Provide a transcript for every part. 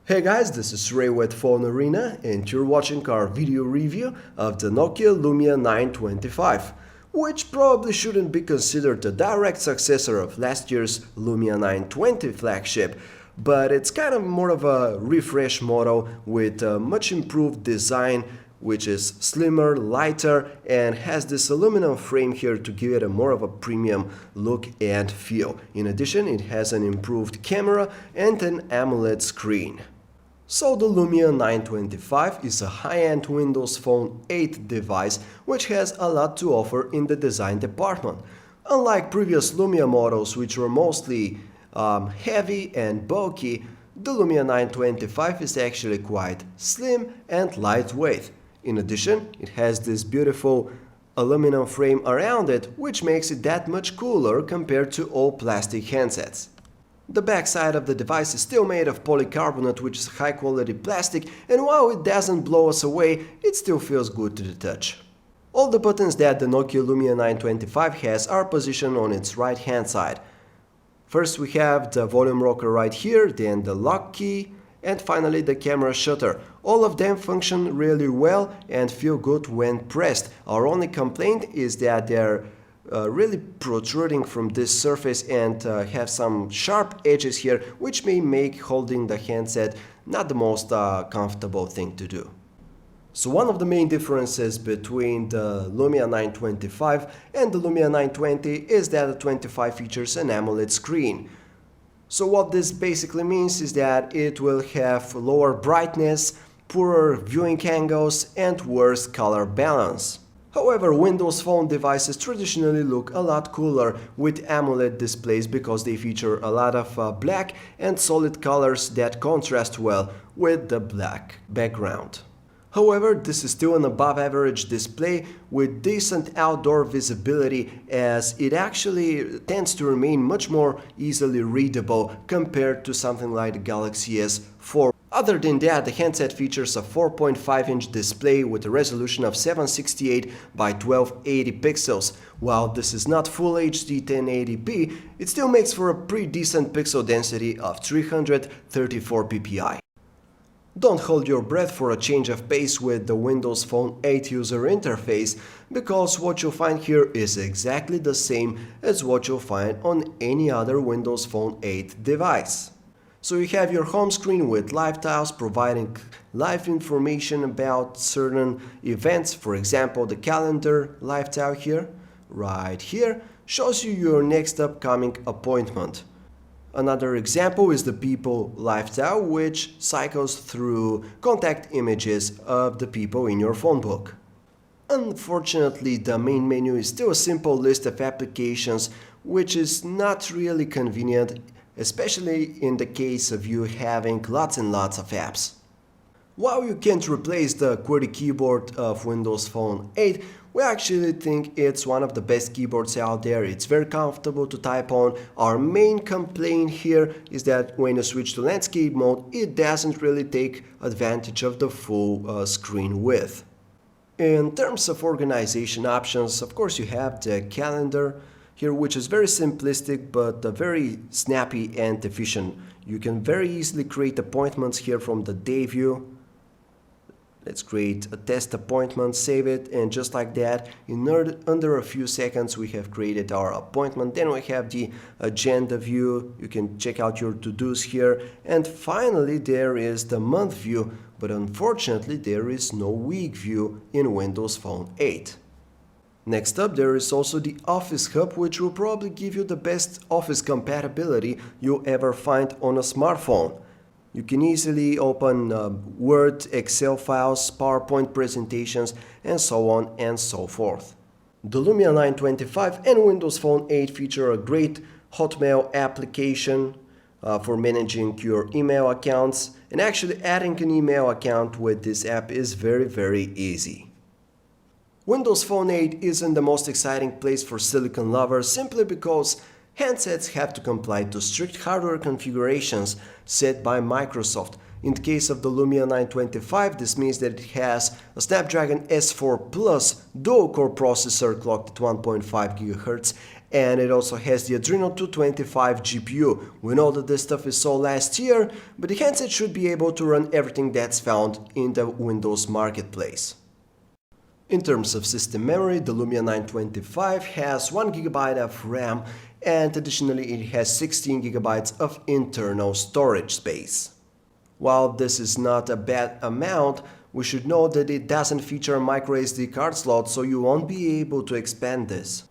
Hey guys, this is Ray with PhoneArena and you're watching our video review of the Nokia Lumia 925, which probably shouldn't be considered a direct successor of last year's Lumia 920 flagship, but it's kind of more of a refresh model with a much improved design, which is slimmer, lighter, and has this aluminum frame here to give it a more of a premium look and feel. In addition, it has an improved camera and an AMOLED screen. So the Lumia 925 is a high-end Windows Phone 8 device which has a lot to offer in the design department. Unlike previous Lumia models which were mostly heavy and bulky, the Lumia 925 is actually quite slim and lightweight. In addition, it has this beautiful aluminum frame around it, which makes it that much cooler compared to all plastic handsets. The backside of the device is still made of polycarbonate, which is high quality plastic, and while it doesn't blow us away, it still feels good to the touch. All the buttons that the Nokia Lumia 925 has are positioned on its right hand side. First we have the volume rocker right here, then the lock key, and finally the camera shutter. All of them function really well and feel good when pressed. Our only complaint is that they're really protruding from this surface and have some sharp edges here, which may make holding the handset not the most comfortable thing to do. So one of the main differences between the Lumia 925 and the Lumia 920 is that the 25 features an AMOLED screen. So what this basically means is that it will have lower brightness, poorer viewing angles, and worse color balance. However, Windows Phone devices traditionally look a lot cooler with AMOLED displays because they feature a lot of black and solid colors that contrast well with the black background. However, this is still an above-average display with decent outdoor visibility, as it actually tends to remain much more easily readable compared to something like the Galaxy S4. Other than that, the handset features a 4.5-inch display with a resolution of 768 by 1280 pixels. While this is not Full HD 1080p, it still makes for a pretty decent pixel density of 334 ppi. Don't hold your breath for a change of pace with the Windows Phone 8 user interface, because what you'll find here is exactly the same as what you'll find on any other Windows Phone 8 device. So you have your home screen with live tiles providing live information about certain events. For example, the calendar live tile here, right here, shows you your next upcoming appointment. Another example is the people live tile, which cycles through contact images of the people in your phone book. Unfortunately, the main menu is still a simple list of applications, which is not really convenient, especially in the case of you having lots and lots of apps. While you can't replace the QWERTY keyboard of Windows Phone 8, we actually think it's one of the best keyboards out there. It's very comfortable to type on. Our main complaint here is that when you switch to landscape mode, it doesn't really take advantage of the full screen width. In terms of organization options, of course you have the calendar here, which is very simplistic but very snappy and efficient. You can very easily create appointments here from the day view. Let's create a test appointment, save it, and just like that, in under a few seconds we have created our appointment. Then we have the agenda view. You can check out your to-dos here, and finally there is the month view, but unfortunately there is no week view in Windows Phone 8. Next up, there is also the Office Hub, which will probably give you the best Office compatibility you'll ever find on a smartphone. You can easily open Word, Excel files, PowerPoint presentations, and so on and so forth. The Lumia 925 and Windows Phone 8 feature a great Hotmail application for managing your email accounts, and actually adding an email account with this app is very easy. Windows Phone 8 isn't the most exciting place for silicon lovers simply because handsets have to comply to strict hardware configurations set by Microsoft. In the case of the Lumia 925, this means that it has a Snapdragon S4 Plus dual-core processor clocked at 1.5 GHz and it also has the Adreno 225 GPU. We know that this stuff is sold last year, but the handset should be able to run everything that's found in the Windows marketplace. In terms of system memory, the Lumia 925 has 1GB of RAM, and additionally it has 16GB of internal storage space. While this is not a bad amount, we should note that it doesn't feature a microSD card slot, so you won't be able to expand this.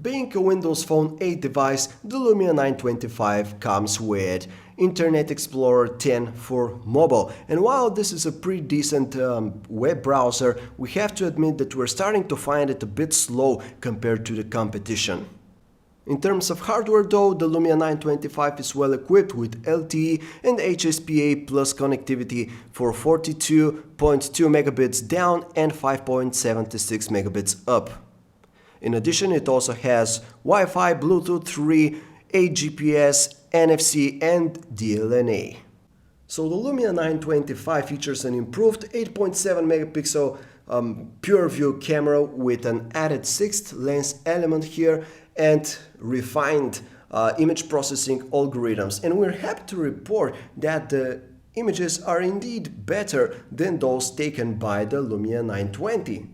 Being a Windows Phone 8 device, the Lumia 925 comes with Internet Explorer 10 for mobile. And while this is a pretty decent web browser, we have to admit that we're starting to find it a bit slow compared to the competition. In terms of hardware though, the Lumia 925 is well equipped with LTE and HSPA plus connectivity for 42.2 megabits down and 5.76 megabits up. In addition, it also has Wi-Fi, Bluetooth 3, 8 GPS, NFC and DLNA. So the Lumia 925 features an improved 8.7 megapixel pure view camera with an added sixth lens element here and refined image processing algorithms. And we're happy to report that the images are indeed better than those taken by the Lumia 920.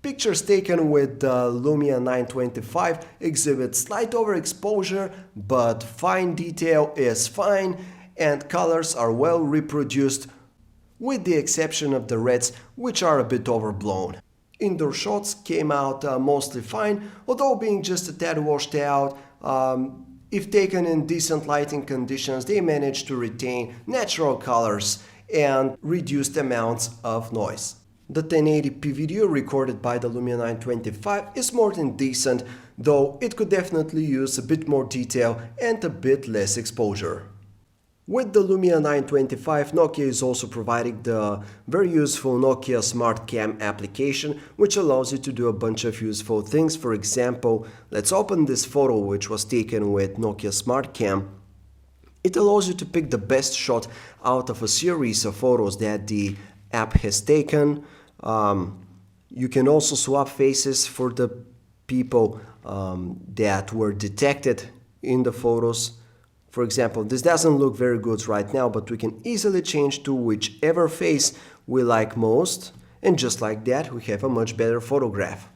Pictures taken with the Lumia 925 exhibit slight overexposure, but fine detail is fine and colors are well reproduced, with the exception of the reds, which are a bit overblown. Indoor shots came out mostly fine, although being just a tad washed out. If taken in decent lighting conditions, they managed to retain natural colors and reduced amounts of noise. The 1080p video recorded by the Lumia 925 is more than decent, though it could definitely use a bit more detail and a bit less exposure. With the Lumia 925, Nokia is also providing the very useful Nokia Smart Cam application, which allows you to do a bunch of useful things. For example, let's open this photo which was taken with Nokia Smart Cam. It allows you to pick the best shot out of a series of photos that the app has taken. You can also swap faces for the people that were detected in the photos. For example, this doesn't look very good right now, but we can easily change to whichever face we like most, and just like that we have a much better photograph.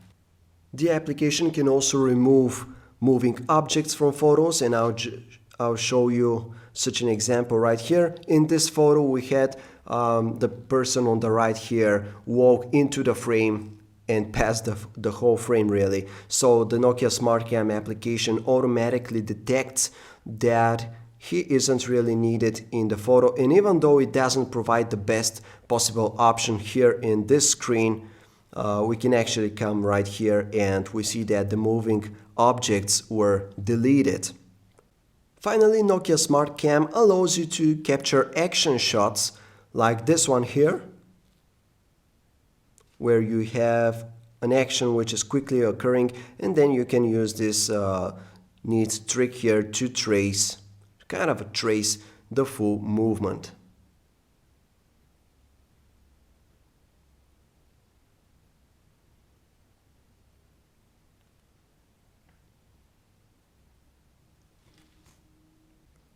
The application can also remove moving objects from photos, and I'll show you such an example right here. In this photo we had the person on the right here walk into the frame and pass the whole frame really. So the Nokia Smart Cam application automatically detects that he isn't really needed in the photo, and even though it doesn't provide the best possible option here in this screen, we can actually come right here and we see that the moving objects were deleted. Finally, Nokia Smart Cam allows you to capture action shots like this one here, where you have an action which is quickly occurring, and then you can use this neat trick here to trace the full movement.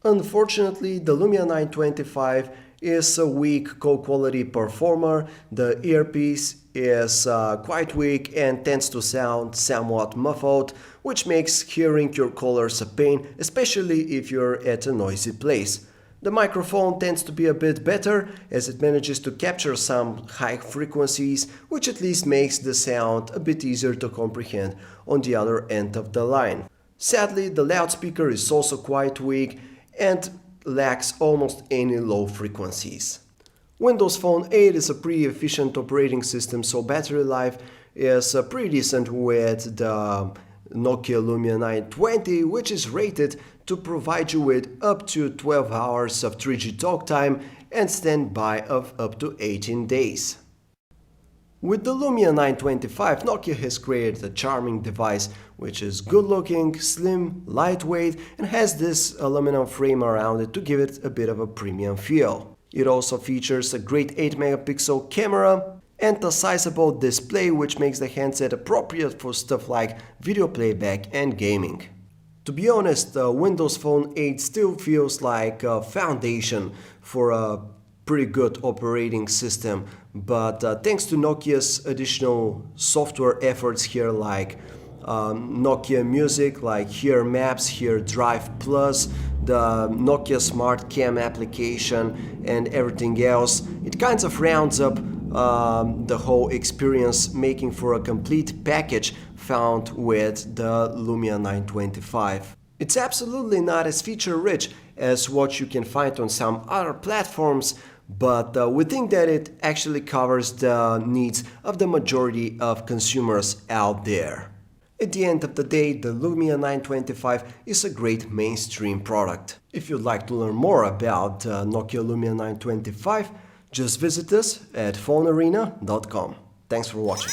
Unfortunately, the Lumia 925 is a weak co-quality performer. The earpiece is quite weak and tends to sound somewhat muffled, which makes hearing your callers a pain, especially if you're at a noisy place. The microphone tends to be a bit better, as it manages to capture some high frequencies, which at least makes the sound a bit easier to comprehend on the other end of the line. Sadly, the loudspeaker is also quite weak and lacks almost any low frequencies. Windows Phone 8 is a pretty efficient operating system, so battery life is pretty decent with the Nokia Lumia 920, which is rated to provide you with up to 12 hours of 3G talk time and standby of up to 18 days. With the Lumia 925, Nokia has created a charming device which is good looking, slim, lightweight, and has this aluminum frame around it to give it a bit of a premium feel. It also features a great 8 megapixel camera and a sizable display which makes the handset appropriate for stuff like video playback and gaming. To be honest, Windows Phone 8 still feels like a foundation for a pretty good operating system, but thanks to Nokia's additional software efforts here, like Nokia Music, like here Maps, here Drive Plus, the Nokia Smart Cam application and everything else, it kind of rounds up the whole experience, making for a complete package found with the Lumia 925. It's absolutely not as feature-rich as what you can find on some other platforms, but we think that it actually covers the needs of the majority of consumers out there. At the end of the day, the Lumia 925 is a great mainstream product. If you'd like to learn more about Nokia Lumia 925, just visit us at PhoneArena.com. Thanks for watching.